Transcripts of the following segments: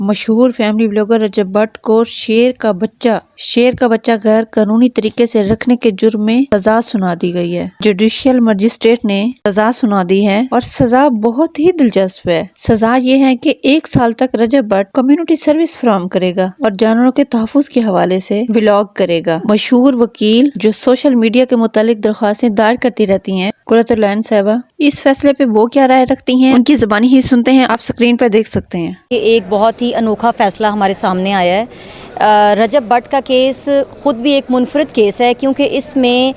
مشہور family blogger Recep but کو شیر کا بچہ غیر قانونی طریقے سے رکھنے کے جرم میں سزا سنا دی گئی ہے۔ جوڈیشل مجسٹریٹ نے سزا سنا دی ہے اور سزا بہت ہی دلچسپ ہے۔ سزا یہ ہے کہ 1 سال تک رجب بٹ کمیونٹی سروس فراہم کرے گا اور جانوروں کے تحفظ کے حوالے سے ولاگ کرے گا۔ مشہور وکیل جو سوشل میڈیا کے متعلق درخواستیں دائر کرتی رہتی ہیں، قرۃ العین صاحبہ، اس فیصلے پہ وہ کیا رائے رکھتی ہیں، ان کی زبانی ہی سنتے ہیں، آپ سکرین پر دیکھ سکتے ہیں۔ یہ ایک بہت ہی انوکھا فیصلہ ہمارے سامنے آیا ہے۔ رجب بٹ کا کیس خود بھی ایک منفرد کیس ہے، کیونکہ اس میں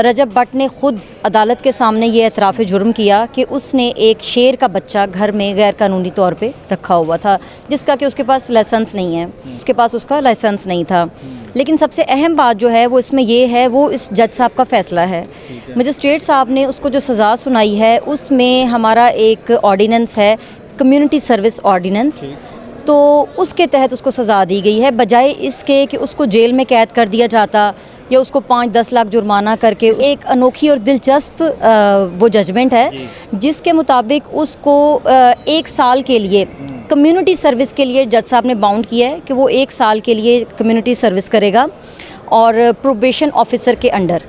رجب بٹ نے خود عدالت کے سامنے یہ اعتراف جرم کیا کہ اس نے ایک شیر کا بچہ گھر میں غیر قانونی طور پہ رکھا ہوا تھا، جس کا کہ اس کے پاس لائسنس نہیں ہے، اس کا لائسنس نہیں تھا۔ لیکن سب سے اہم بات جو ہے وہ اس میں یہ ہے، وہ اس جج صاحب کا فیصلہ ہے۔ مجسٹریٹ صاحب نے اس کو جو سزا سنائی ہے، اس میں ہمارا ایک آرڈیننس ہے، کمیونٹی سروس آرڈیننس، تو اس کے تحت اس کو سزا دی گئی ہے، بجائے اس کے کہ اس کو جیل میں قید کر دیا جاتا یا اس کو 5-10 لاکھ جرمانہ کر کے۔ ایک انوکھی اور دلچسپ وہ ججمنٹ ہے، جس کے مطابق اس کو 1 سال کے لیے کمیونٹی سروس کے لیے جج صاحب نے باؤنڈ کیا ہے کہ وہ 1 سال کے لیے کمیونٹی سروس کرے گا، اور پروبیشن آفیسر کے انڈر۔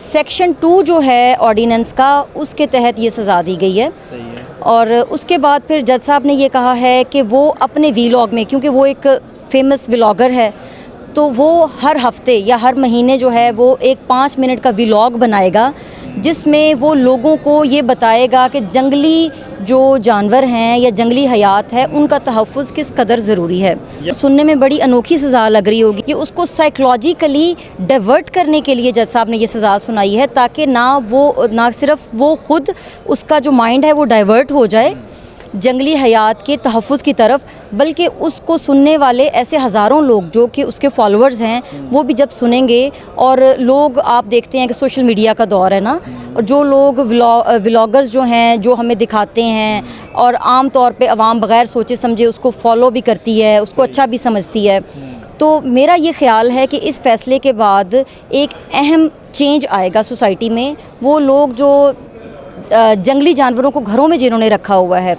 سیکشن 2 جو ہے آرڈیننس کا، اس کے تحت یہ سزا دی گئی ہے۔ اور اس کے بعد پھر جج صاحب نے یہ کہا ہے کہ وہ اپنے ویلاگ میں، کیونکہ وہ ایک فیمس ولاگر ہے، تو وہ ہر ہفتے یا ہر مہینے جو ہے وہ ایک 5 منٹ کا ولاگ بنائے گا، جس میں وہ لوگوں کو یہ بتائے گا کہ جنگلی جو جانور ہیں یا جنگلی حیات ہے، ان کا تحفظ کس قدر ضروری ہے۔ سننے میں بڑی انوکھی سزا لگ رہی ہوگی کہ اس کو سائیکولوجیکلی ڈائیورٹ کرنے کے لیے جج صاحب نے یہ سزا سنائی ہے، تاکہ نہ صرف وہ خود اس کا جو مائنڈ ہے وہ ڈائیورٹ ہو جائے جنگلی حیات کے تحفظ کی طرف، بلکہ اس کو سننے والے ایسے ہزاروں لوگ جو کہ اس کے فالوورز ہیں، وہ بھی جب سنیں گے، اور لوگ آپ دیکھتے ہیں کہ سوشل میڈیا کا دور ہے نا، اور جو لوگ ولاگرز جو ہیں جو ہمیں دکھاتے ہیں، اور عام طور پہ عوام بغیر سوچے سمجھے اس کو فالو بھی کرتی ہے، اس کو اچھا بھی سمجھتی ہے، تو میرا یہ خیال ہے کہ اس فیصلے کے بعد ایک اہم چینج آئے گا سوسائٹی میں۔ وہ لوگ جو جنگلی جانوروں کو گھروں میں جنہوں نے رکھا ہوا ہے،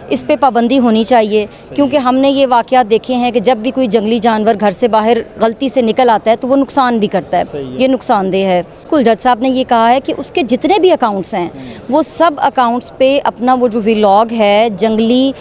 اس پہ پابندی ہونی چاہیے، کیونکہ ہم نے یہ واقعات دیکھے ہیں کہ جب بھی کوئی جنگلی جانور گھر سے باہر غلطی سے نکل آتا ہے تو وہ نقصان بھی کرتا ہے، یہ نقصان دہ ہے۔ کل جج صاحب نے یہ کہا ہے کہ اس کے جتنے بھی اکاؤنٹس ہیں، وہ سب اکاؤنٹس پہ اپنا وہ جو ولاگ ہے جنگلی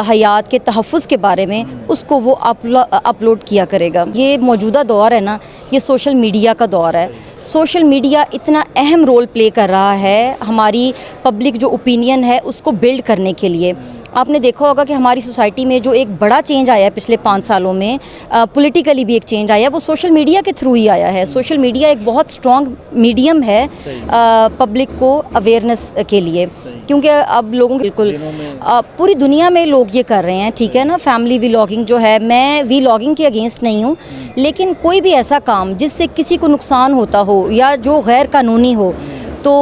حیات کے تحفظ کے بارے میں، اس کو وہ اپلوڈ کیا کرے گا۔ یہ موجودہ دور ہے نا، یہ سوشل میڈیا کا دور ہے۔ سوشل میڈیا اتنا اہم رول پلے کر رہا ہے ہماری پبلک جو اوپینین ہے اس کو بلڈ کرنے کے لیے۔ آپ نے دیکھا ہوگا کہ ہماری سوسائٹی میں جو ایک بڑا چینج آیا ہے پچھلے 5 سالوں میں، پولیٹیکلی بھی ایک چینج آیا ہے، وہ سوشل میڈیا کے تھرو ہی آیا ہے۔ سوشل میڈیا ایک بہت اسٹرانگ میڈیم ہے پبلک کو اویئرنیس کے لیے، کیونکہ اب لوگوں بالکل پوری دنیا میں لوگ یہ کر رہے ہیں، ٹھیک ہے نا۔ فیملی ولاگنگ جو ہے، میں ولاگنگ کے اگینسٹ نہیں ہوں، لیکن کوئی بھی ایسا کام جس سے کسی کو نقصان ہوتا ہو یا جو غیر قانونی ہو، تو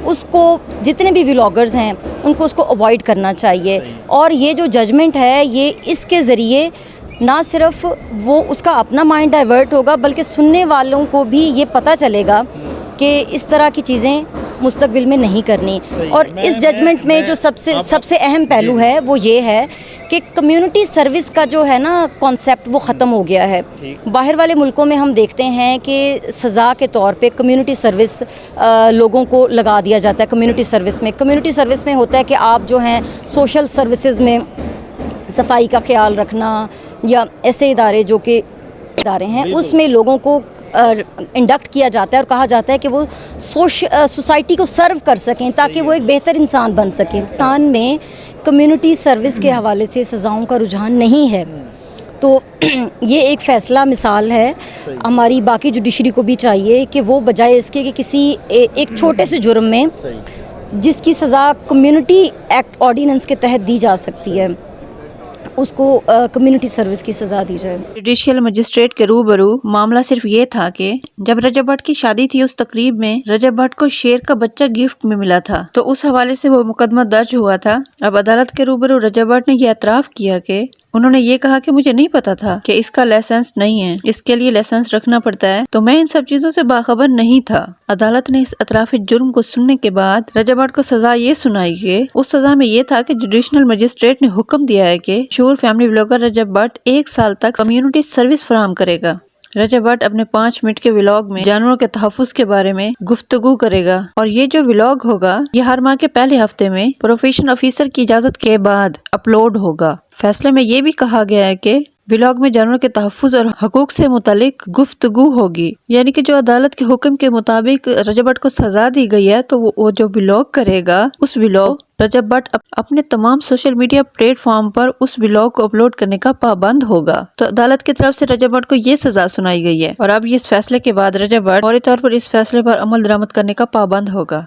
اس کو جتنے بھی ولاگرز ہیں ان کو اس کو اوائڈ کرنا چاہیے۔ اور یہ جو ججمنٹ ہے، یہ اس کے ذریعے نہ صرف وہ اس کا اپنا مائنڈ ڈائیورٹ ہوگا، بلکہ سننے والوں کو بھی یہ پتہ چلے گا کہ اس طرح کی چیزیں مستقبل میں نہیں کرنی۔ اور اس ججمنٹ میں جو سب سے اہم پہلو ہے وہ یہ ہے کہ کمیونٹی سروس کا جو ہے نا کانسیپٹ، وہ ختم ہو گیا ہے۔ باہر والے ملکوں میں ہم دیکھتے ہیں کہ سزا کے طور پہ کمیونٹی سروس لوگوں کو لگا دیا جاتا ہے۔ کمیونٹی سروس میں ہوتا ہے کہ آپ جو ہیں سوشل سروسز میں صفائی کا خیال رکھنا، یا ایسے ادارے جو کہ ادارے ہیں، اس میں لوگوں کو انڈکٹ کیا جاتا ہے اور کہا جاتا ہے کہ وہ سوسائٹی کو سرو کر سکیں تاکہ وہ ایک بہتر انسان بن سکیں۔ پاکستان میں کمیونٹی سروس کے حوالے سے سزاؤں کا رجحان نہیں ہے، تو یہ ایک فیصلہ مثال ہے۔ ہماری باقی جوڈیشری کو بھی چاہیے کہ وہ بجائے اس کے کہ کسی ایک چھوٹے سے جرم میں جس کی سزا کمیونٹی ایکٹ آرڈیننس کے تحت دی جا سکتی ہے، اس کو کمیونٹی سروس کی سزا دی جائے۔ جوڈیشل مجسٹریٹ کے روبرو معاملہ صرف یہ تھا کہ جب رجب بٹ کی شادی تھی، اس تقریب میں رجب بٹ کو شیر کا بچہ گفٹ میں ملا تھا، تو اس حوالے سے وہ مقدمہ درج ہوا تھا۔ اب عدالت کے روبرو رجب بٹ نے یہ اعتراف کیا کہ انہوں نے یہ کہا کہ مجھے نہیں پتا تھا کہ اس کا لائسنس نہیں ہے، اس کے لیے لائسنس رکھنا پڑتا ہے، تو میں ان سب چیزوں سے باخبر نہیں تھا۔ عدالت نے اس اطرافِ جرم کو سننے کے بعد رجب بٹ کو سزا یہ سنائی کہ اس سزا میں یہ تھا کہ جوڈیشنل مجسٹریٹ نے حکم دیا ہے کہ مشہور فیملی بلاگر رجب بٹ 1 سال تک کمیونٹی سروس فراہم کرے گا۔ رجب بٹ اپنے 5 منٹ کے ولاگ میں جانوروں کے تحفظ کے بارے میں گفتگو کرے گا، اور یہ جو ولاگ ہوگا یہ ہر ماہ کے پہلے ہفتے میں پروفیشن آفیسر کی اجازت کے بعد اپلوڈ ہوگا۔ فیصلے میں یہ بھی کہا گیا ہے کہ ولاگ میں جانوروں کے تحفظ اور حقوق سے متعلق گفتگو ہوگی، یعنی کہ جو عدالت کے حکم کے مطابق رجب بٹ کو سزا دی گئی ہے تو وہ جو ولاگ کرے گا، اس ولاگ رجب بٹ اپنے تمام سوشل میڈیا پلیٹ فارم پر اس ولاگ کو اپلوڈ کرنے کا پابند ہوگا۔ تو عدالت کی طرف سے رجب بٹ کو یہ سزا سنائی گئی ہے، اور اب اس فیصلے کے بعد رجب بٹ فوری طور پر اس فیصلے پر عمل درآمد کرنے کا پابند ہوگا۔